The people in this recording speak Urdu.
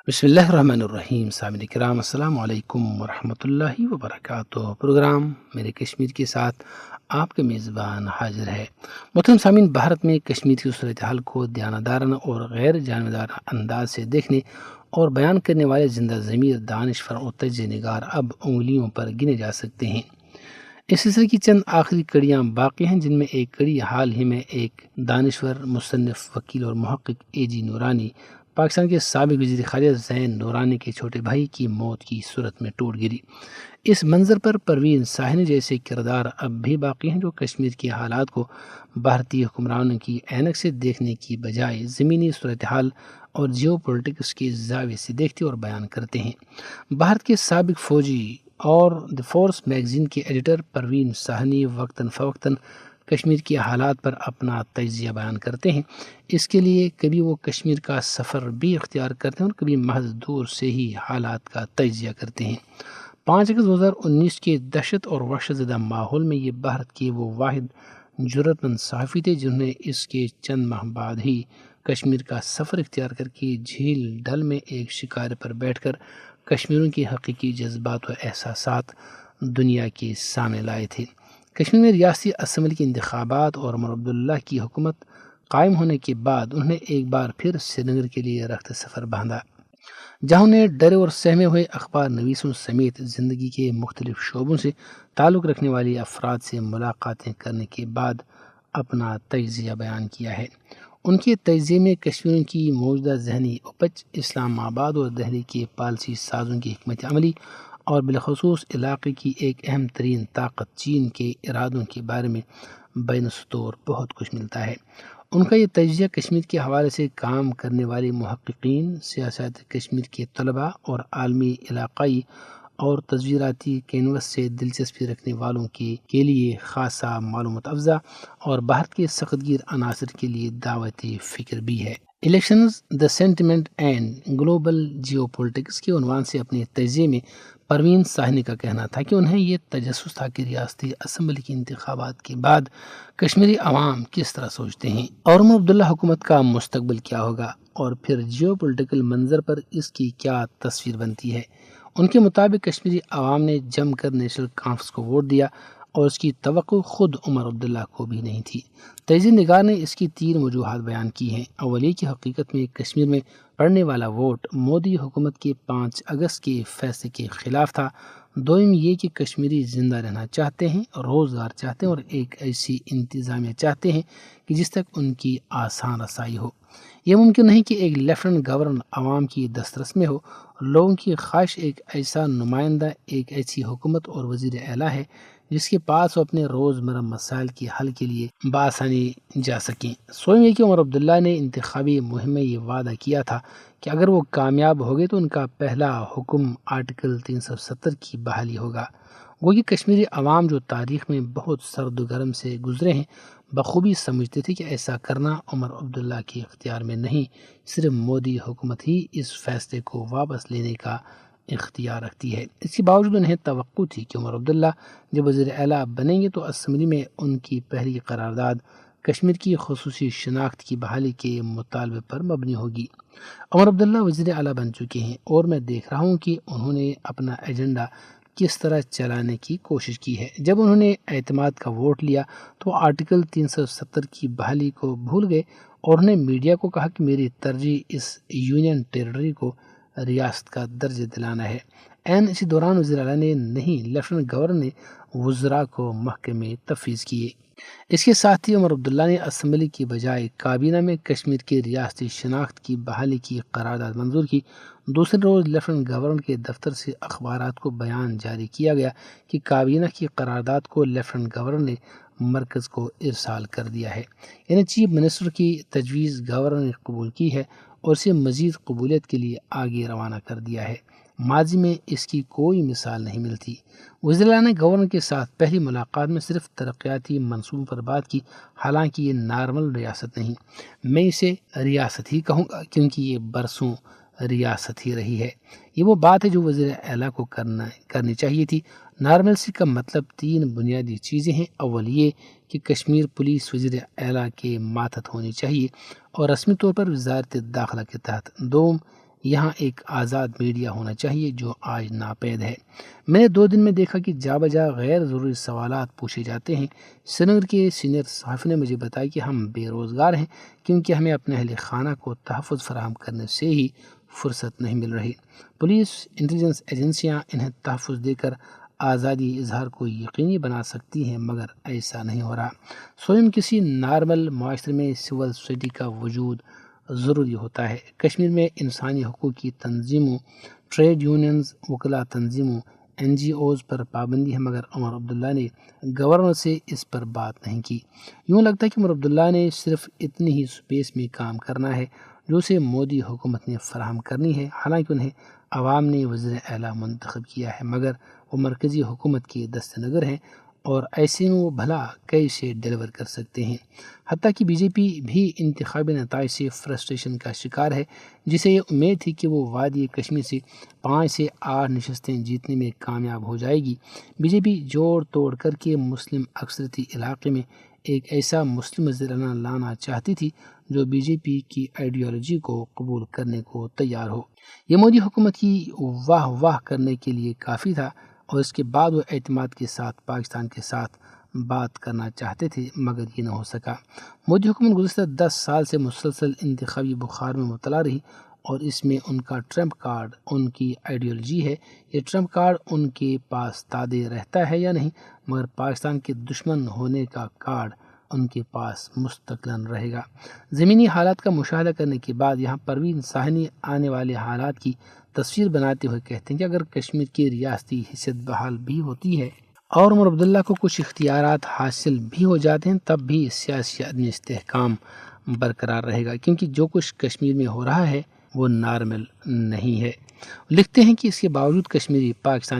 بسم اللہ الرحمن الرحیم، سامعین کرام السلام علیکم ورحمۃ اللہ وبرکاتہ۔ پروگرام میرے کشمیر کے ساتھ آپ کے میزبان حاضر ہے۔ محترم سامعین، بھارت میں کشمیر کی صورتحال کو دیانتدارانہ اور غیر جانبدارانہ انداز سے دیکھنے اور بیان کرنے والے زندہ ضمیر دانشور اور تجزیہ نگار اب انگلیوں پر گنے جا سکتے ہیں۔ اس سلسلے کی چند آخری کڑیاں باقی ہیں، جن میں ایک کڑی حال ہی میں ایک دانشور، مصنف، وکیل اور محقق اے جی نورانی، پاکستان کے سابق وزیر خارجہ زین نورانی کے چھوٹے بھائی کی موت کی صورت میں ٹوٹ گری۔ اس منظر پر پروین ساہنی جیسے کردار اب بھی باقی ہیں، جو کشمیر کے حالات کو بھارتی حکمرانوں کی عینک سے دیکھنے کی بجائے زمینی صورتحال اور جیو پولیٹکس کے زاویے سے دیکھتے اور بیان کرتے ہیں۔ بھارت کے سابق فوجی اور دی فورس میگزین کے ایڈیٹر پروین ساہنی وقتاً فوقتاً کشمیر کے حالات پر اپنا تجزیہ بیان کرتے ہیں۔ اس کے لیے کبھی وہ کشمیر کا سفر بھی اختیار کرتے ہیں اور کبھی محض دور سے ہی حالات کا تجزیہ کرتے ہیں۔ 5 اگست 2019 کے دہشت اور وحشت زدہ ماحول میں یہ بھارت کے وہ واحد جرأت مند صحافی تھے جنہوں نے اس کے چند ماہ بعد ہی کشمیر کا سفر اختیار کر کے جھیل ڈل میں ایک شکار پر بیٹھ کر کشمیریوں کے حقیقی جذبات و احساسات دنیا کے سامنے لائے تھے۔ کشمیر میں ریاستی اسمبلی کے انتخابات اور عمر عبداللہ کی حکومت قائم ہونے کے بعد انہوں نے ایک بار پھر سری نگر کے لیے رخت سفر باندھا، جہاں انہیں ڈرے اور سہمے ہوئے اخبار نویسوں سمیت زندگی کے مختلف شعبوں سے تعلق رکھنے والی افراد سے ملاقاتیں کرنے کے بعد اپنا تجزیہ بیان کیا ہے۔ ان کے تجزیے میں کشمیریوں کی موجودہ ذہنی اپج، اسلام آباد اور دہلی کے پالسی سازوں کی حکمت عملی اور بالخصوص علاقے کی ایک اہم ترین طاقت چین کے ارادوں کے بارے میں بین سطور بہت کچھ ملتا ہے۔ ان کا یہ تجزیہ کشمیر کے حوالے سے کام کرنے والے محققین، سیاست کشمیر کے طلباء اور عالمی، علاقائی اور تصویراتی کینوس سے دلچسپی رکھنے والوں کے لیے خاصا معلومات افزا اور بھارت کے سخت گیر عناصر کے لیے دعوتی فکر بھی ہے۔ Elections, the sentiment and global geopolitics کے عنوان سے اپنے تجزیے میں پروین ساہنی کا کہنا تھا کہ انہیں یہ تجسس تھا کہ ریاستی اسمبلی کے انتخابات کے بعد کشمیری عوام کس طرح سوچتے ہیں اور عمر عبداللہ حکومت کا مستقبل کیا ہوگا، اور پھر جیو پولیٹیکل منظر پر اس کی کیا تصویر بنتی ہے۔ ان کے مطابق کشمیری عوام نے جم کر نیشنل کانفرنس کو ووٹ دیا اور اس کی توقع خود عمر عبداللہ کو بھی نہیں تھی۔ تجزیہ نگار نے اس کی 3 وجوہات بیان کی ہیں۔ اول یہ کہ حقیقت میں کشمیر میں پڑنے والا ووٹ مودی حکومت کے 5 اگست کے فیصلے کے خلاف تھا۔ دوم یہ کہ کشمیری زندہ رہنا چاہتے ہیں، روزگار چاہتے ہیں اور ایک ایسی انتظامیہ چاہتے ہیں کہ جس تک ان کی آسان رسائی ہو۔ یہ ممکن نہیں کہ ایک لیفٹنٹ گورنر عوام کی دسترس میں ہو۔ لوگوں کی خواہش ایک ایسا نمائندہ، ایک ایسی حکومت اور وزیر اعلیٰ ہے جس کے پاس وہ اپنے روزمرہ مسائل کے حل کے لیے بآسانی جا سکیں۔ سوئم یہ کہ عمر عبداللہ نے انتخابی مہم میں یہ وعدہ کیا تھا کہ اگر وہ کامیاب ہو گئے تو ان کا پہلا حکم آرٹیکل 370 کی بحالی ہوگا۔ وہ یہ کشمیری عوام جو تاریخ میں بہت سرد و گرم سے گزرے ہیں، بخوبی سمجھتے تھے کہ ایسا کرنا عمر عبداللہ کے اختیار میں نہیں، صرف مودی حکومت ہی اس فیصلے کو واپس لینے کا اختیار رکھتی ہے۔ اس کے باوجود انہیں توقع تھی کہ عمر عبداللہ جب وزیر اعلیٰ بنیں گے تو اسمبلی میں ان کی پہلی قرارداد کشمیر کی خصوصی شناخت کی بحالی کے مطالبے پر مبنی ہوگی۔ عمر عبداللہ وزیر اعلیٰ بن چکے ہیں اور میں دیکھ رہا ہوں کہ انہوں نے اپنا ایجنڈا کس طرح چلانے کی کوشش کی ہے۔ جب انہوں نے اعتماد کا ووٹ لیا تو آرٹیکل 370 کی بحالی کو بھول گئے اور انہوں نے میڈیا کو کہا کہ میری ترجیح اس یونین ٹیریٹری کو ریاست کا درجہ دلانا ہے۔ اسی دوران وزیر اعلیٰ نے نہیں، لیفٹنٹ گورنر نے وزراء کو محکمے تفویض کیے۔ اس کے ساتھ ہی عمر عبداللہ نے اسمبلی کی بجائے کابینہ میں کشمیر کی ریاستی شناخت کی بحالی کی قرارداد منظور کی۔ دوسرے روز لیفٹنٹ گورنر کے دفتر سے اخبارات کو بیان جاری کیا گیا کہ کابینہ کی قرارداد کو لیفٹنٹ گورنر نے مرکز کو ارسال کر دیا ہے، یعنی چیف منسٹر کی تجویز گورنر نے قبول کی ہے اور اسے مزید قبولیت کے لیے آگے روانہ کر دیا ہے۔ ماضی میں اس کی کوئی مثال نہیں ملتی۔ وزیر اعلیٰ نے گورنر کے ساتھ پہلی ملاقات میں صرف ترقیاتی منصوبوں پر بات کی، حالانکہ یہ نارمل ریاست نہیں، میں اسے ریاست ہی کہوں گا کیونکہ یہ برسوں ریاست ہی رہی ہے۔ یہ وہ بات ہے جو وزیر اعلیٰ کو کرنی چاہیے تھی۔ نارملسی کا مطلب 3 بنیادی چیزیں ہیں۔ اول یہ کہ کشمیر پولیس وزیر اعلیٰ کے ماتحت ہونی چاہیے اور رسمی طور پر وزارت داخلہ کے تحت۔ دوم، یہاں ایک آزاد میڈیا ہونا چاہیے جو آج ناپید ہے۔ میں نے 2 دن میں دیکھا کہ جا بجا غیر ضروری سوالات پوچھے جاتے ہیں۔ سری نگر کے سینئر صحافی نے مجھے بتایا کہ ہم بے روزگار ہیں کیونکہ ہمیں اپنے اہل خانہ کو تحفظ فراہم کرنے سے ہی فرصت نہیں مل رہی۔ پولیس انٹیلیجنس ایجنسیاں انہیں تحفظ دے کر آزادی اظہار کو یقینی بنا سکتی ہیں، مگر ایسا نہیں ہو رہا۔ کسی نارمل معاشرے میں سول سوسائٹی کا وجود ضروری ہوتا ہے۔ کشمیر میں انسانی حقوق کی تنظیموں، ٹریڈ یونینز، وکلا تنظیموں، NGOز پر پابندی ہے، مگر عمر عبداللہ نے گورنر سے اس پر بات نہیں کی۔ یوں لگتا ہے کہ عمر عبداللہ نے صرف اتنی ہی سپیس میں کام کرنا ہے جو اسے مودی حکومت نے فراہم کرنی ہے، حالانکہ انہیں عوام نے وزیر اعلیٰ منتخب کیا ہے، مگر وہ مرکزی حکومت کے دست نگر ہیں اور ایسے میں وہ بھلا کیسے ڈیلیور کر سکتے ہیں۔ حتیٰ کہ BJP بھی انتخابی نتائج سے فرسٹریشن کا شکار ہے، جسے یہ امید تھی کہ وہ وادی کشمیر سے 5 سے 8 نشستیں جیتنے میں کامیاب ہو جائے گی۔ BJP جوڑ توڑ کر کے مسلم اکثریتی علاقے میں ایک ایسا مسلم وزیر اعلیٰ لانا چاہتی تھی جو BJP کی آئیڈیالوجی کو قبول کرنے کو تیار ہو۔ یہ مودی حکومت کی واہ واہ کرنے کے لیے کافی تھا اور اس کے بعد وہ اعتماد کے ساتھ پاکستان کے ساتھ بات کرنا چاہتے تھے، مگر یہ نہ ہو سکا۔ مودی حکومت گزشتہ 10 سال سے مسلسل انتخابی بخار میں مبتلا رہی اور اس میں ان کا ٹرمپ کارڈ ان کی آئیڈیالوجی ہے۔ یہ ٹرمپ کارڈ ان کے پاس تادے رہتا ہے یا نہیں، مگر پاکستان کے دشمن ہونے کا کارڈ ان کے پاس مستقلاً رہے گا۔ زمینی حالات کا مشاہدہ کرنے کے بعد یہاں پروین ساہنی آنے والے حالات کی تصویر بناتے ہوئے کہتے ہیں کہ اگر کشمیر کی ریاستی حیثیت بحال بھی ہوتی ہے اور عمر عبداللہ کو کچھ اختیارات حاصل بھی ہو جاتے ہیں، تب بھی سیاسی عدم استحکام برقرار رہے گا، کیونکہ جو کچھ کشمیر میں ہو رہا ہے وہ نارمل نہیں ہے۔ لکھتے ہیں کہ اس کے باوجود کشمیری پاکستان